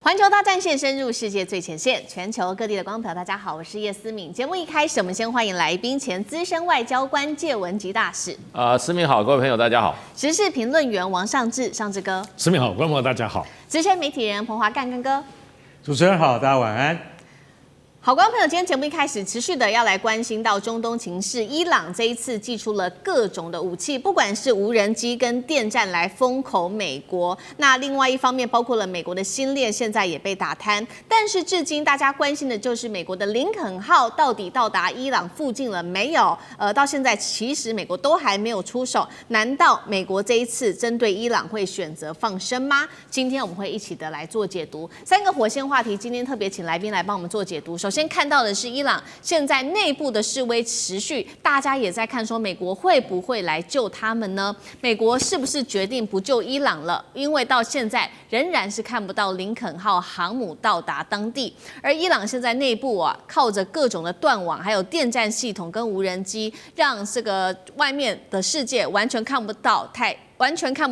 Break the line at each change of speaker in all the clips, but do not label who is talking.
環球大戰線深入世界最前線，全球各地的觀眾，大家好，我是葉思敏。節目一開始，我們先歡迎來賓前資深外交官介文汲大使。
思敏好，各位朋友大家好。
時事評論員王尚志，尚志哥。
思敏好，觀眾朋友大家好。
資深媒體人彭華幹哥。
主持人好，大家晚安。
好，觀眾朋友，今天節目一開始，持續的要來關心到中東情勢。伊朗這一次祭出了各種的武器，不管是無人機跟電戰來封口美國。那另外一方面，包括了美國的星鏈現在也被打癱。但是至今大家關心的就是美國的林肯號到底到達伊朗附近了沒有？到現在其實美國都還沒有出手。難道美國這一次針對伊朗會選擇放生嗎？今天我們會一起的來做解讀。三個火線話題，今天特別請來賓來幫我們做解讀。首先看到的是伊朗現在內部的示威持續，大家也在看說美國會不會來救他們呢？美國是不是決定不救伊朗了？因為到現在仍然是看不到林肯號航母到達當地，而伊朗現在內部靠着各種的斷網，還有電戰系統跟無人機，讓這個外面的世界完全看不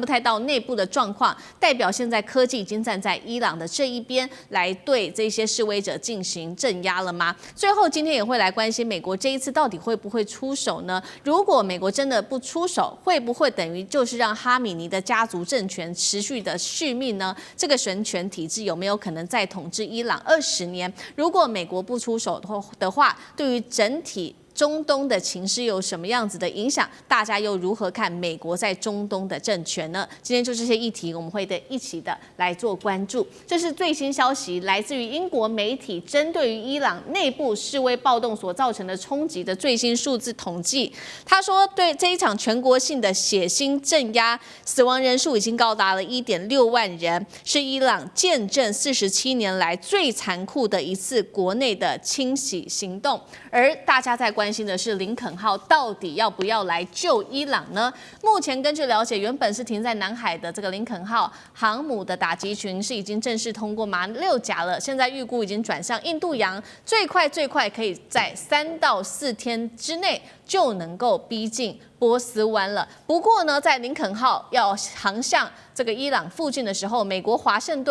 太到內部的狀況，代表現在科技已經站在伊朗的這一邊，來對這些示威者進行鎮壓了嗎？最後今天也會來關心美國這一次到底會不會出手呢？如果美國真的不出手，會不會等於就是讓哈米尼的家族政權持續的續命呢？這個神權體制有沒有可能再統治伊朗20年？如果美國不出手的話，對於整體中東的情勢有什麼樣子的影響？大家又如何看美國在中東的政權呢？今天就這些議題，我們會一起的來做關注。這是最新消息，來自於英國媒體針對於伊朗內部示威暴動所造成的衝擊的最新數字統計。他說，對這一場全國性的血腥鎮壓，死亡人數已經高達了1.6萬人，是伊朗見證47年來最殘酷的一次國內的清洗行動。而大家在關心的是林肯號到底要不要來救伊朗呢？目前根據了解，原本是停在南海的這個林肯號航母的打擊群是已經正式通過馬六甲了，現在預估已經轉向印度洋，最快可以在3到4天之內就能夠逼近波斯灣了。不過呢，在林肯號要航向這個伊朗附近的時候，美國華盛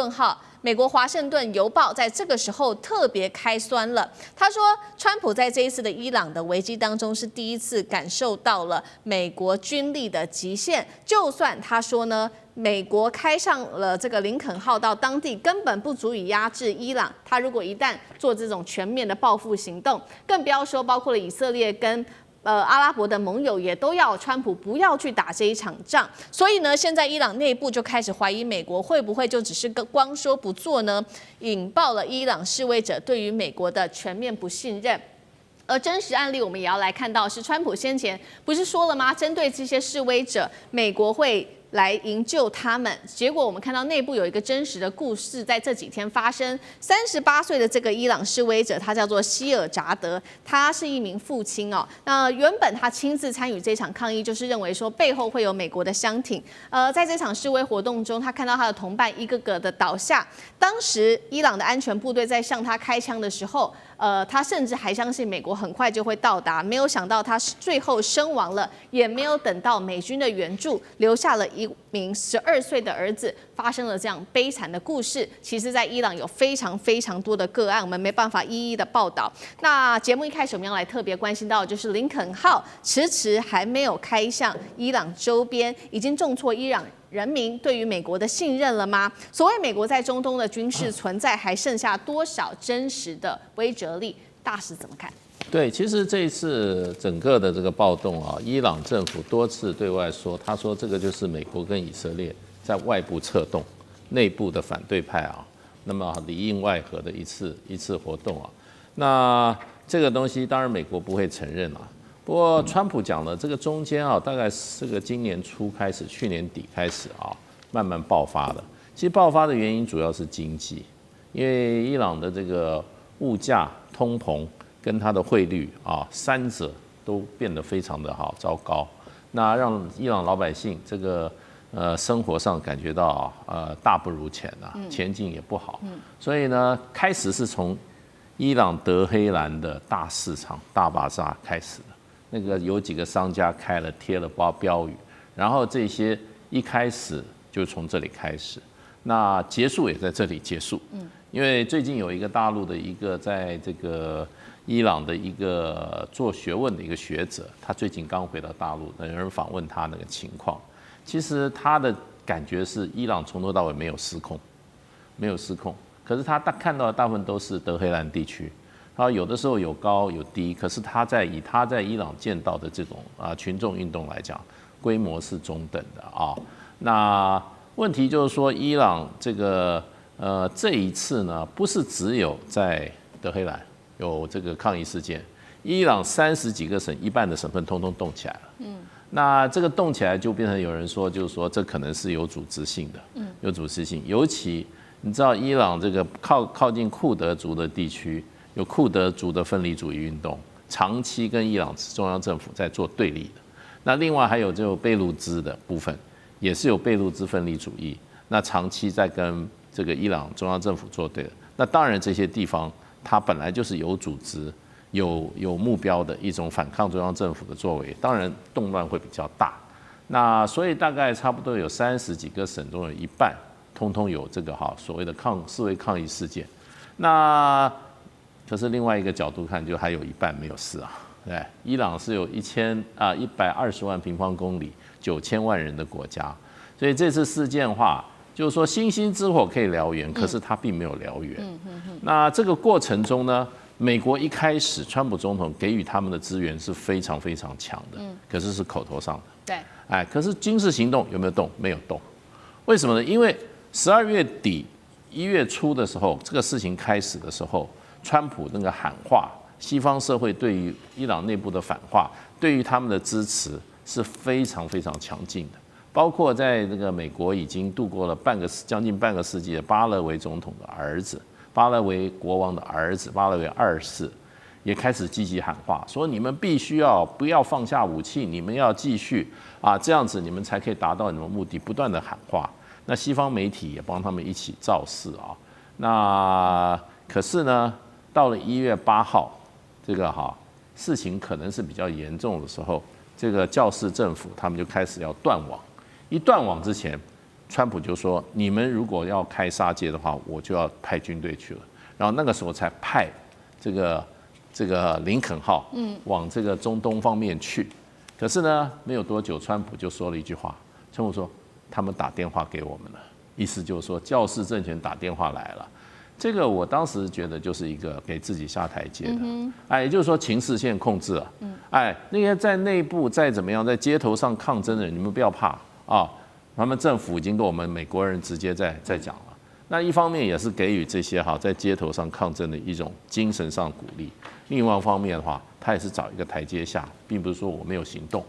頓郵報在這個時候特別開酸了。他說，川普在這一次的伊朗的危機當中是第一次感受到了美國軍力的極限。就算他說呢，美國開上了這個林肯號到當地，根本不足以壓制伊朗。他如果一旦做這種全面的報復行動，更不要說包括了以色列跟阿拉伯的盟友也都要川普不要去打這一場仗，所以呢，現在伊朗內部就開始懷疑美國會不會就只是光說不做呢，引爆了伊朗示威者對於美國的全面不信任。而真實案例我們也要來看到，是川普先前不是說了嗎？針對這些示威者，美國會來營救他們。結果我們看到內部有一個真實的故事，在這幾天發生。38歲的這個伊朗示威者，他叫做希爾扎德，他是一名父親哦。那原本他親自參與這場抗議，就是認為說背後會有美國的箱挺。在這場示威活動中，他看到他的同伴一個個的倒下。當時伊朗的安全部隊在向他開槍的時候，他甚至還相信美國很快就會到達，沒有想到他最後身亡了，也沒有等到美軍的援助，留下了一名12歲的兒子，發生了這樣悲慘的故事。其實，在伊朗有非常多的個案，我們沒辦法一一的報道。那節目一開始，我們要來特別關心到的就是林肯號遲還沒有開向伊朗周邊，已經重挫伊朗人民對於美國的信任了嗎？所謂美國在中東的軍事存在，還剩下多少真實的威懾力？大使怎麼看？
對，其實這一次整個的這個暴動啊，伊朗政府多次對外說，他說這個就是美國跟以色列在外部策動，內部的反對派啊，那麼裡應外合的一次活動啊，那這個東西當然美國不會承認啊。不過川普講了，這個中間啊，大概這個今年初開始，去年底開始啊，慢慢爆發的。其實爆發的原因主要是經濟，因為伊朗的這個物價、通膨跟它的匯率啊，三者都變得非常的糟糕，那讓伊朗老百姓這個生活上感覺到大不如前啊，前景也不好。所以呢，開始是從伊朗德黑蘭的大市場大巴扎開始的。那個有幾個商家貼了標語，然後這些一開始就從這裡開始。那結束也在這裡結束。因為最近有一個大陸的一個在這個伊朗的一個做學問的一個學者，他最近剛回到大陸，有人訪問他那個情況，其實他的感覺是伊朗從頭到尾沒有失控，沒有失控。可是他看到的大部分都是德黑蘭地區，他有的時候有高有低，可是以他在伊朗見到的這種群眾運動來講，規模是中等的啊。那問題就是說，伊朗這個這一次呢，不是只有在德黑蘭有這個抗議事件，伊朗30幾個省，一半的省份通通動起來了。那這個動起來就變成有人說，就是說這可能是有組織性的，有組織性。尤其你知道，伊朗這個靠近庫德族的地區，有庫德族的分離主義運動，長期跟伊朗中央政府在做對立的。那另外還有就貝魯茲的部分，也是有貝魯茲分離主義，那長期在跟這個伊朗中央政府作对的。那當然這些地方它本來就是有組織、有目標的一種反抗中央政府的作為，當然動亂會比較大。那所以大概差不多有30幾個省中有一半，通通有這個所謂的示威抗議事件。那可是另外一個角度看，就還有一半沒有事啊。对，伊朗是有120萬平方公里、9000萬人的國家，所以這次事件的話，就是說星星之火可以燎原，可是它並沒有燎原。那這個過程中呢，美國一開始川普總統給予他們的資源是非常非常強的，可是是口頭上的。對，可是軍事行動有沒有動？沒有動。為什麼呢？因為12月底、1月初的時候，這個事情開始的時候，川普那個喊話，西方社會對於伊朗內部的反話，對於他們的支持是非常非常強勁的。包括在這個美國已經度過了將近半個世紀的巴勒維總統的兒子、巴勒維國王的兒子巴勒維2世，也開始積極喊話，說你們必須不要放下武器，你們要繼續這樣子你們才可以達到你們目的，不斷的喊話。那西方媒體也幫他們一起造勢啊。那可是呢，到了1月8號，這個事情可能是比較嚴重的時候，這個教士政府他們就開始要斷網。一斷網之前，川普就說：“你們如果要開殺戒的話，我就要派軍隊去了。”然後那個時候才派這個林肯號往這個中東方面去。可是呢，沒有多久，川普就說了一句話：“川普說他們打電話給我們了，意思就是說教士政權打電話來了。”這個我當時覺得就是一個給自己下台階的，也就是說情勢現在控制了，那些在內部再怎麼樣，在街頭上抗爭的人，你們不要怕。他們政府已經跟我們美國人直接在講了。那一方面也是給予這些在街頭上抗爭的一種精神上鼓勵，另外一方面的話，他也是找一個台階下，並不是說我沒有行動。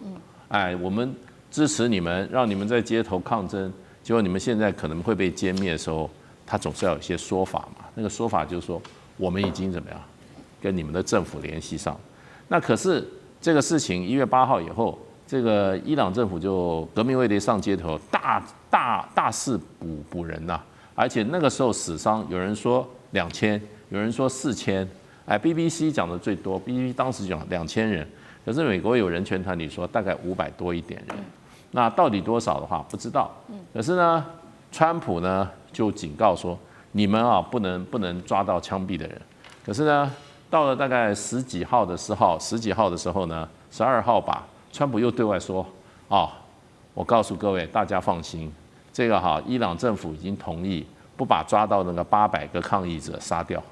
我們支持你們，讓你們在街頭抗爭，結果你們現在可能會被殲滅的時候，他總是要有一些說法嘛。那個說法就是說，我們已經怎麼樣跟你們的政府聯繫上。那可是這個事情1月8號以後，這個伊朗政府就革命衛隊上街頭，大肆捕人吶，而且那個時候死傷有人說2000，有人說4000，BBC 講的最多 ，BBC 當時講2000人，可是美國有人權團體說大概500多一點人，那到底多少的話不知道。可是呢，川普呢就警告說，你們不能抓到槍斃的人。可是呢，到了大概十幾號的时候呢，12號吧。川普又對外說，我告訴各位，大家放心，這個伊朗政府已經同意不把抓到那個800個抗議者殺掉，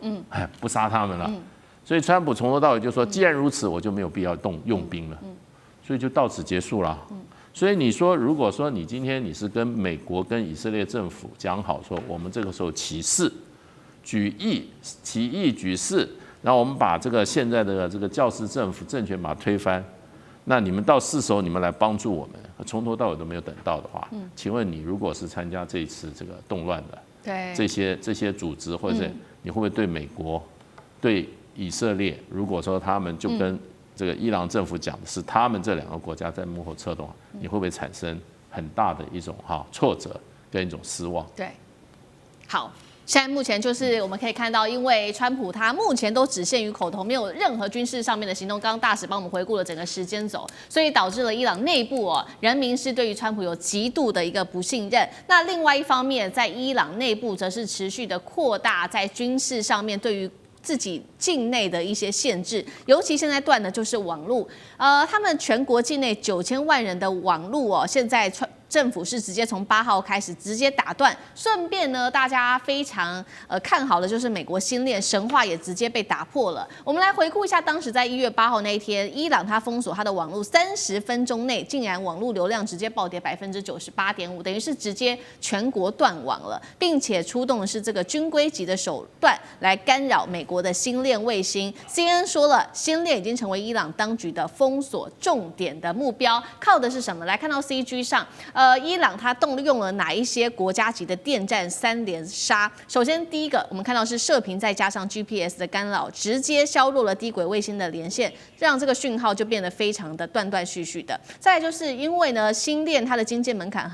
不殺他們了。所以川普從頭到尾就說，既然如此，我就沒有必要用兵了，所以就到此結束了。所以你說，如果說你今天你是跟美國跟以色列政府講好說，我們這個時候起義舉事，然後我們把這個現在的這個教士政府政權把它推翻。那你們到是時候你們來幫助我們，從頭到尾都沒有等到的話，請問你如果是參加這一次這個動亂的，這些組織，或者是你會不會對美國、對以色列，如果說他們就跟這個伊朗政府講的是他們這2個國家在幕後策動，你會不會產生很大的一種挫折跟一種失望？
對，好。現在目前就是我們可以看到，因為川普他目前都只限於口頭，沒有任何軍事上面的行動。剛剛大使幫我們回顧了整個時間軸，所以導致了伊朗內部人民是對於川普有極度的一個不信任。那另外一方面，在伊朗內部則是持續的擴大在軍事上面對於自己境內的一些限制，尤其現在斷的就是網絡。他們全國境內9000萬人的網絡現在政府是直接從8號開始直接打斷，順便呢，大家非常看好的就是美國星鏈神話也直接被打破了。我們來回顧一下，當時在1月8號那一天，伊朗它封鎖它的網絡，30分鐘內竟然網絡流量直接暴跌98.5%，等於是直接全國斷網了，並且出動的是這個軍規級的手段來干擾美國的星鏈衛星。CNN 說了，星鏈已經成為伊朗當局的封鎖重點的目標，靠的是什麼？來看到 CG 上，伊朗它動用了哪一些國家級的電戰3連殺？首先，第一個我們看到是射頻再加上 GPS 的干擾，直接削弱了低軌衛星的連線，讓這個訊號就變得非常的斷斷續續的。再來就是因為呢，星鏈它的經濟門檻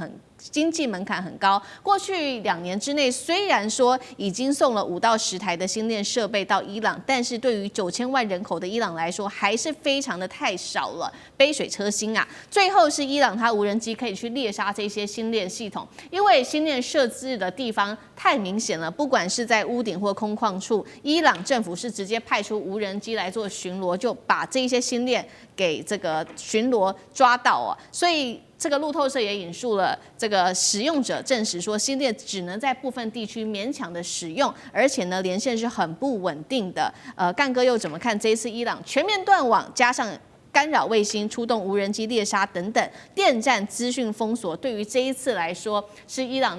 很高，過去2年之內，雖然說已經送了5到10台的星鏈設備到伊朗，但是對於9000萬人口的伊朗來說，還是非常的太少了，杯水車薪啊。最後是伊朗它無人機可以去獵殺這些星鏈系統，因為星鏈設置的地方太明顯了，不管是在屋頂或空曠處，伊朗政府是直接派出無人機來做巡邏，就把這些星鏈給這個巡邏抓到所以這個路透社也引述了這個使用者證實說，星鏈只能在部分地區勉強的使用，而且呢，連線是很不穩定的。幹哥又怎麼看這一次伊朗全面斷網，加上干擾衛星、出動無人機獵殺等等電戰資訊封鎖，對於這一次來說，是伊朗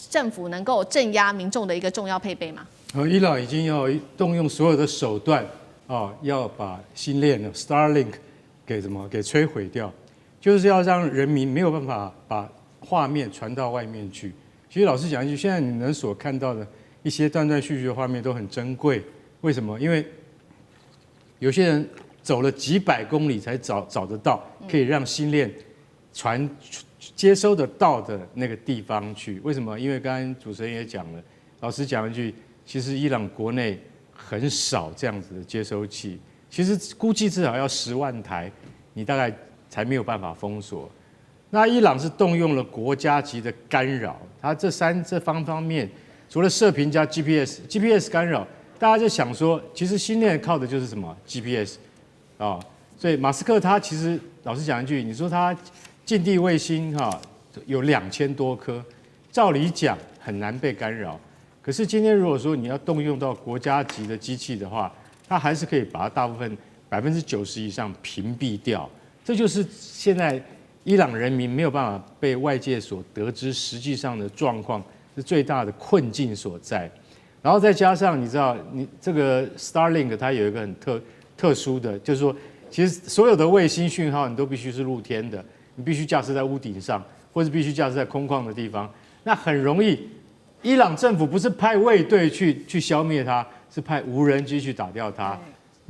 政府能夠鎮壓民眾的一個重要配備嗎？
伊朗已經要動用所有的手段要把星鏈 Starlink 給摧毀掉。就是要讓人民沒有辦法把畫面傳到外面去。其實老實講一句，現在你們所看到的一些斷斷續續的畫面都很珍貴。為什麼？因為有些人走了幾百公里才找得到可以讓星鏈接收得到的那個地方去。為什麼？因為剛剛主持人也講了，老實講一句，其實伊朗國內很少這樣子的接收器，其實估計至少要10萬台，你大概才沒有辦法封鎖。那伊朗是動用了國家級的干擾，它這方面，除了射頻加 GPS 干擾，大家就想說，其實星鏈靠的就是什麼 GPS 所以馬斯克他其實老實講一句，你說他近地衛星有2000多顆，照理講很難被干擾。可是今天如果說你要動用到國家級的機器的話，它還是可以把它大部分90%以上屏蔽掉。這就是現在伊朗人民沒有辦法被外界所得知實際上的狀況，是最大的困境所在。然後再加上你知道，你這個 Starlink 它有一個很特殊的，就是說，其實所有的衛星訊號你都必須是露天的，你必須架設在屋頂上，或是必須架設在空曠的地方，那很容易，伊朗政府不是派衛隊去消滅它，是派無人機去打掉它。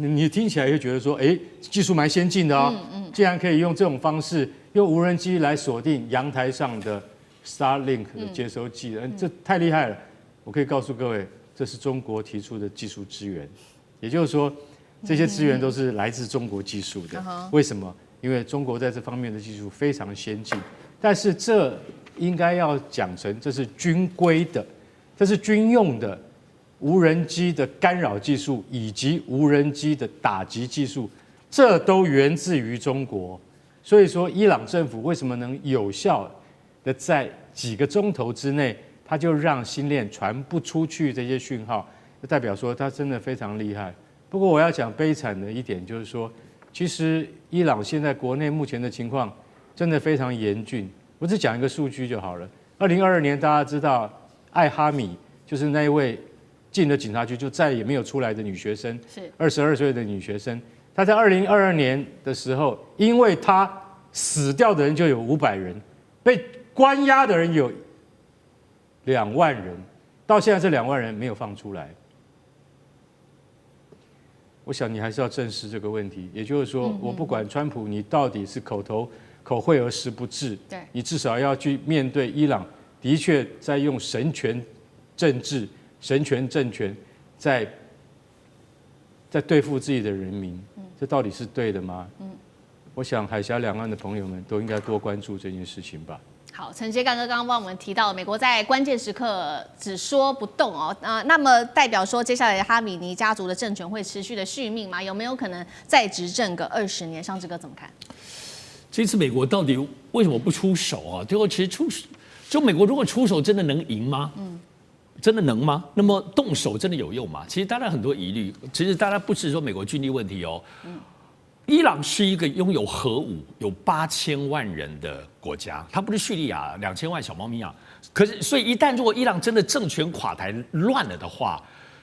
你聽起來會覺得說，技術蠻先進的竟然可以用這種方式，用無人機來鎖定陽台上的 Starlink 的接收器，這太厲害了。我可以告訴各位，這是中國提出的技術支援，也就是說，這些資源都是來自中國技術的。為什麼？因為中國在這方面的技術非常先進，但是這應該要講成這是軍規的，這是軍用的。無人機的干擾技術以及無人機的打擊技術，這都源自於中國。所以說，伊朗政府為什麼能有效的在幾個鐘頭之內，它就讓星鏈傳不出去這些訊號，就代表說它真的非常厲害。不過我要講悲慘的一點就是說，其實伊朗現在國內目前的情況真的非常嚴峻。我只講一個數據就好了。2022年大家知道艾哈米就是那一位進了警察局就再也沒有出來的女學生，是22歲的女學生。她在2022年的時候，因為她死掉的人就有500人，被關押的人有2萬人，到現在這2萬人沒有放出來。我想你還是要正視這個問題，也就是說，我不管川普你到底是口惠而實不至，你至少要去面對伊朗的確在用神權政治神權政權在對付自己的人民，這到底是對的嗎？我想海峽兩岸的朋友們都應該多關注這件事情吧。
好，陳傑幹哥剛剛幫我們提到，美國在關鍵時刻只說不動哦，那麼代表說接下來哈米尼家族的政權會持續的續命嗎？有沒有可能再執政個20年？尚志哥怎麼看？
這次美國到底為什麼不出手啊？最後其實就美國如果出手，真的能贏嗎？真的能嗎？那麼動手真的有用嗎？其實大家很多疑慮。其實大家不是說美國軍力問題哦。伊朗是一個擁有核武、有8000萬人的國家，它不是敘利亞2000萬小貓咪啊。可是，所以一旦如果伊朗真的政權垮台亂了的話，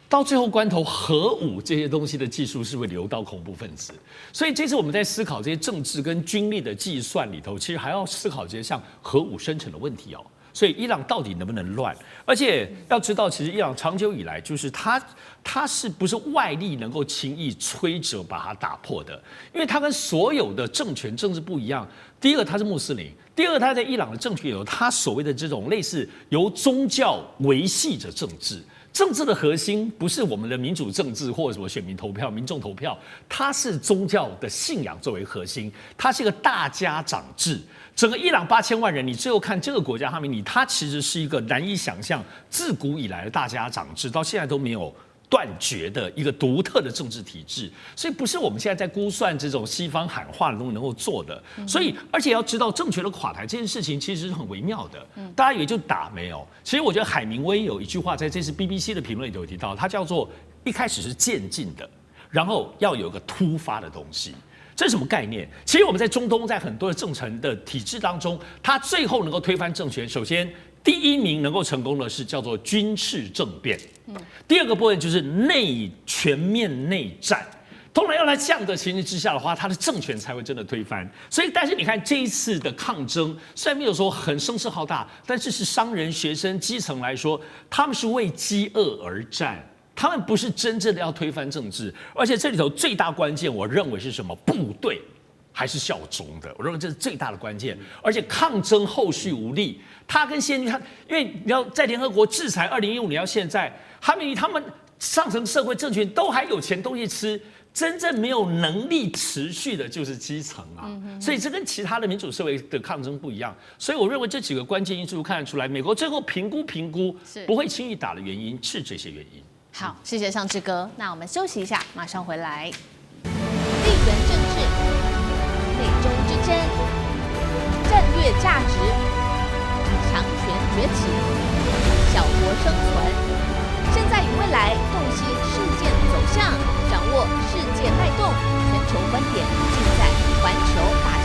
到最後關頭，核武這些東西的技術是會流到恐怖分子。所以這次我們在思考這些政治跟軍力的計算裡頭，其實還要思考這些像核武生成的問題哦。所以伊朗到底能不能亂？而且要知道，其實伊朗長久以來就是它是不是外力能夠輕易摧折把它打破的？因為它跟所有的政治不一樣。第一個，它是穆斯林；第二個，它在伊朗的政权有它所謂的這種類似由宗教維繫着政治。政治的核心不是我們的民主政治或者什麼選民投票、民眾投票，它是宗教的信仰作為核心，它是一個大家長制。整個伊朗8000萬人，你最後看這個國家哈米尼，它其實是一個難以想象，自古以來的大家長制，到現在都沒有斷絕的一個獨特的政治體制，所以不是我們現在在估算這種西方喊話的東西能夠做的。所以，而且要知道政權的垮台這件事情其實是很微妙的。大家以為就打沒有，其實我覺得海明威有一句話在這次 BBC 的評論裡頭有提到，它叫做一開始是漸進的，然後要有一個突發的東西。這是什麼概念？其實我們在中東，在很多的政權的體制當中，它最後能夠推翻政權，首先第一名能夠成功的是叫做軍事政變，第二個部分就是全面內戰。通常要在這樣的情形之下的話，他的政權才會真的推翻。所以，但是你看這一次的抗爭，雖然沒有說很聲勢浩大，但是商人、學生、基層來說，他們是為飢餓而戰。他們不是真正的要推翻政治，而且這裡頭最大關鍵，我認為是什麼？部隊還是效忠的，我認為這是最大的關鍵。而且抗爭後續無力，他跟先軍，因為你要在聯合國制裁2015年到現在，哈米尼他們上層社會政權都還有錢東西吃，真正沒有能力持續的就是基層啊。所以這跟其他的民主社會的抗爭不一樣。所以我認為這幾個關鍵因素看得出來，美國最後評估不會輕易打的原因是這些原因。
好，謝謝尚志哥。那我們休息一下，馬上回來。地缘政治、美中之爭、戰略價值、強權崛起、小國生存，現在與未來洞悉事件走向，掌握世界脈動，全球觀點盡在環球大